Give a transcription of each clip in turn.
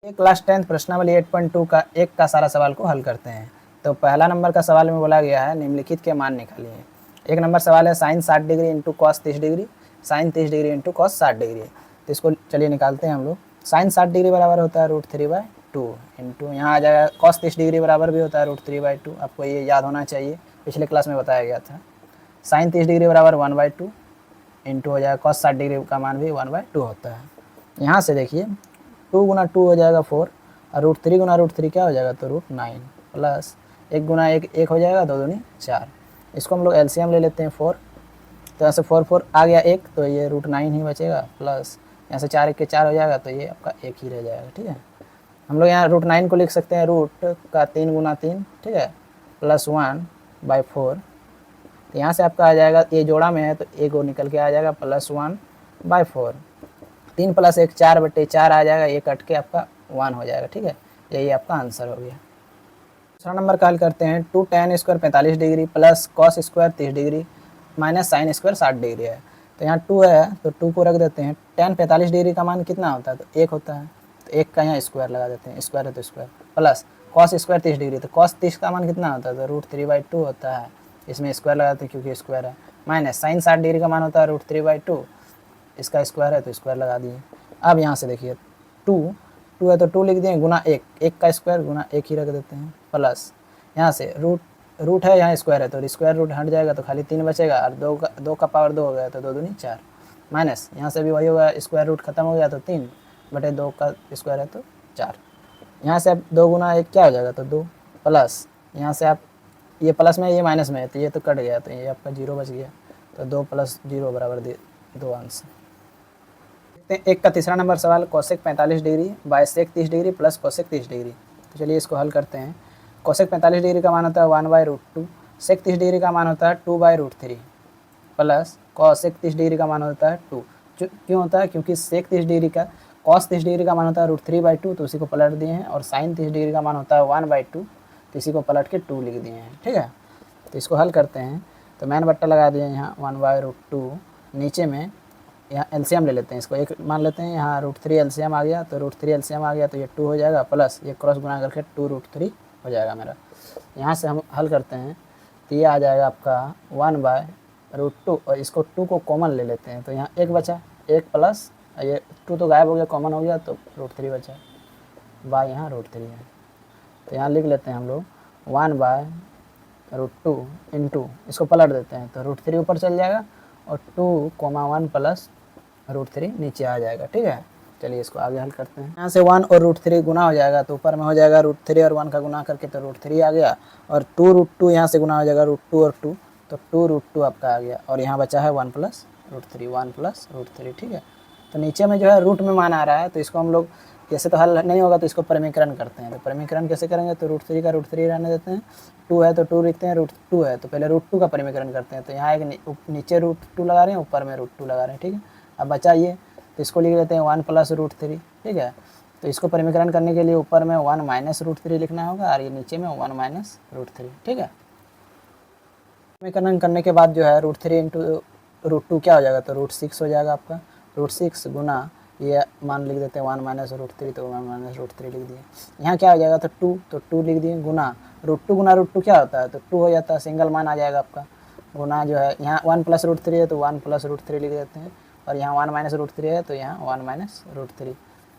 ये क्लास 10 प्रश्नावली 8.2 का एक का सारा सवाल को हल करते हैं। तो पहला नंबर का सवाल में बोला गया है निम्नलिखित के मान निकालिए। एक नंबर सवाल है sine 60 degree into cos 30 degree, sine 30 degree into cos 60 degree. तो इसको चलिए निकालते हैं हम लोग। साइन 60 डिग्री बराबर होता है √3/2 इंटू यहाँ आ जाएगा कॉस 30 डिग्री बराबर भी होता है √3/2। आपको ये याद होना चाहिए, पिछले क्लास में बताया गया था। साइन 30 डिग्री बराबर 1/2 इंटू हो जाएगा कॉस 60 डिग्री का मान भी 1/2 होता है। यहाँ से देखिए 2 गुना 2 हो जाएगा 4 और √3 गुना √3 क्या हो जाएगा तो √9 प्लस 1 गुना 1 हो जाएगा 2 दूनी 4। इसको हम लोग एलसीएम ले लेते हैं 4, तो यहाँ से 4 आ गया 1, तो ये √9 ही बचेगा प्लस यहाँ से 4 1 के 4 हो जाएगा, तो ये आपका 1 ही रह जाएगा। ठीक है, हम लोग यहाँ √9 को लिख सकते हैं रूट का 3 गुना 3, ठीक है, प्लस 1/4। तो यहाँ से आपका आ जाएगा, ये जोड़ा में है तो एक और निकल के आ जाएगा प्लस 1/4। 3 + 1 4/4 आ जाएगा, ये कट के आपका 1 हो जाएगा। ठीक है, यही आपका आंसर हो गया। दूसरा नंबर का हल करते हैं। 2 tan² 45 degree plus cos² 30 degree minus sin² 60 degree है। तो यहाँ 2 है तो 2 को रख देते हैं। tan 45 डिग्री का मान कितना होता है तो 1 होता है, तो 1 का यहाँ स्क्वायर लगा देते हैं, स्क्वायर है तो स्क्वायर, प्लस cos² 30 डिग्री, तो cos 30 का मान कितना होता है तो √3/2 होता है, इसमें स्क्वायर लगाते हैं क्योंकि स्क्वायर है, माइनस sin 60 डिग्री का मान होता है √3/2, इसका स्क्वायर है तो स्क्वायर लगा दिए। अब यहाँ से देखिए 2 है तो 2 लिख दिए, गुना 1 का स्क्वायर गुना 1 ही रख देते हैं, प्लस यहाँ से रूट है, यहाँ स्क्वायर है तो स्क्वायर रूट हट जाएगा तो खाली 3 बचेगा, और 2 का पावर 2 हो गया तो 2 दूनी 4, माइनस यहाँ से भी वही होगा, स्क्वायर रूट खत्म हो गया तो 3/2 का स्क्वायर है तो 4। यहाँ से अब 2 गुना 1 क्या हो जाएगा तो 2, प्लस यहाँ से आप ये प्लस में ये माइनस में है तो ये तो कट गया, तो ये आपका 0 बच गया, तो 2 + 0 बराबर 2 आंसर। एक का तीसरा नंबर सवाल cosec 45 degree by sec 30 degree plus cosec 30 degree. तो चलिए इसको हल करते हैं। कोसेक 45 डिग्री का मान होता है 1/√2, सेक 30 डिग्री का मान होता है 2/√3 प्लस कोसेक 30 डिग्री का मान होता है 2। क्यों होता है, क्योंकि सेक 30 डिग्री का कॉस 30 डिग्री का मान होता है √3/2, तो उसी को पलट दिए हैं, और साइन 30 डिग्री का मान होता है 1/2, तो इसी को पलट के 2 लिख दिए हैं। ठीक है, तो इसको हल करते हैं। तो मैंने बट्टा लगा दिए यहाँ 1/√2, नीचे में यहाँ एलसीएम ले लेते हैं, इसको 1 मान लेते हैं, यहाँ √3 एलसीएम आ गया, तो √3 एलसीएम आ गया तो ये 2 हो जाएगा, प्लस ये क्रॉस गुना करके 2√3 हो जाएगा मेरा। यहाँ से हम हल करते हैं तो ये आ जाएगा आपका 1/√2, और इसको 2 को कॉमन ले लेते हैं, तो यहाँ 1 बचा, 1 प्लस ये 2 तो गायब हो गया, कॉमन हो गया, तो √3 बचा, बाय यहाँ √3 है, तो यहाँ लिख लेते हैं हम लोग 1/√2 इंटू, इसको पलट देते हैं तो √3 ऊपर चल जाएगा, और 2,1 प्लस √3 नीचे आ जाएगा। ठीक है, चलिए इसको आगे हल करते हैं। यहाँ से 1 और √3 गुना हो जाएगा, तो ऊपर में हो जाएगा √3 और 1 का गुना करके तो √3 आ गया, और 2√2 यहाँ से गुना हो जाएगा √2 और 2, तो 2√2 आपका आ गया, और यहाँ बचा है 1 + √3, 1 + √3। ठीक है, तो नीचे में जो है रूट में मान आ रहा है, तो इसको हम लोग जैसे तो हल नहीं होगा तो इसको परिमीकरण करते हैं। तो परिमीकरण कैसे करेंगे, तो √3 का √3 रहने देते हैं, 2 है तो 2 लिखते हैं, √2 है तो पहले √2 का परिमीकरण करते हैं, तो यहाँ एक नीचे √2 लगा रहे हैं, ऊपर में √2 लगा रहे हैं। ठीक है, अब बचा ये, तो इसको लिख लेते हैं 1 + √3। ठीक है, तो इसको परिमीकरण करने के लिए ऊपर में 1 - √3 लिखना होगा, और ये नीचे में 1 - √3। ठीक है, परिमीकरण करने के बाद जो है √3 × √2 क्या हो जाएगा तो √6 हो जाएगा आपका, √6 गुना ये मान लिख देते हैं 1 - √3, तो 1 - √3 लिख दिए। यहाँ क्या हो जाएगा तो 2, तो 2 लिख दिए, गुना √2 गुना √2 क्या होता है तो 2 हो जाता है, सिंगल मान आ जाएगा आपका, गुना जो है यहाँ 1 + √3 है तो 1 + √3 लिख देते हैं, और यहाँ 1 - √3 है तो यहाँ 1 - √3।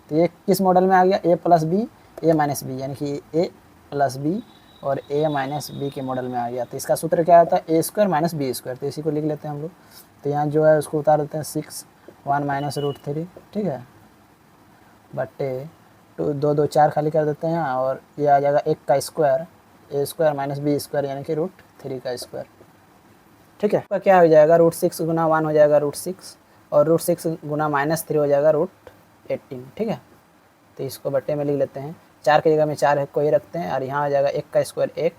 तो ये किस मॉडल में आ गया, a + b a - b, यानी कि a + b और a - b के मॉडल में आ गया। तो इसका सूत्र क्या होता है a² - b², तो इसी को लिख लेते हैं हम लोग। तो यहाँ जो है उसको उतार देते हैं 6 1 - √3। ठीक है, बट्टे 2 2 4 खाली कर देते हैं, और ये आ जाएगा 1 का स्क्वायर a² - b², यानी कि √3 का स्क्वायर। ठीक है, तो क्या हो जाएगा √6 गुना 1 हो जाएगा √6, और √6 गुना -3 हो जाएगा √18। ठीक है, तो इसको बट्टे में लिख लेते हैं, 4 की जगह में 4 को ही रखते हैं, और यहाँ आ जाएगा 1 का स्क्वायर 1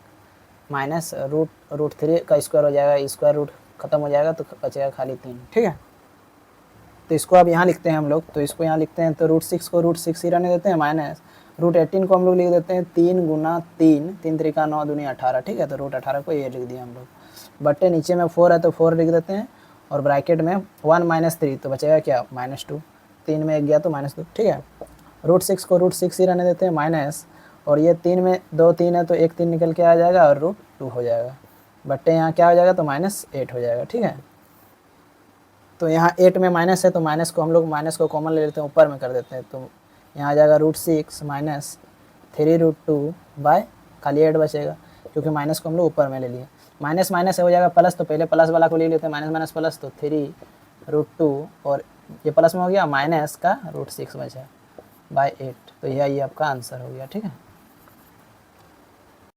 माइनस √3 का स्क्वायर हो जाएगा, स्क्वायर रूट खत्म हो जाएगा तो बचेगा खाली 3। ठीक है, तो इसको अब यहाँ लिखते हैं हम लोग, तो इसको यहाँ लिखते हैं, तो √6 को √6 ही रहने देते हैं, माइनस √18 को हम लोग लिख देते हैं 3 गुना 3, 3 × 3 = 9 दूनी 18। ठीक है, तो √18 को ये लिख दिया हम लोग, बट्टे नीचे में 4 है तो 4 लिख देते हैं, और ब्रैकेट में 1 - 3, तो बचेगा क्या -2, 3 में 1 गया तो -2। ठीक है, रूट 6 को रूट 6 ही रहने देते हैं माइनस, और ये 3 में 2 3 है तो एक 3 निकल के आ जाएगा और रूट 2 हो जाएगा, बट्टे यहाँ क्या हो जाएगा तो -8 हो जाएगा। ठीक है, तो यहाँ 8 में माइनस है तो माइनस को हम लोग माइनस को कॉमन ले लेते हैं, ऊपर में कर देते हैं, तो यहाँ आ जाएगा रूट 6 माइनस 3√2 बाय खाली 8 बचेगा, क्योंकि माइनस को हम लोग ऊपर में ले लिए। माइनस माइनस हो जाएगा प्लस, तो पहले प्लस वाला को ले लेते हैं, माइनस माइनस प्लस, तो 3√2 और ये प्लस में हो गया, माइनस का रूट 6 बचा बाय 8, तो यही आपका आंसर हो गया। ठीक है।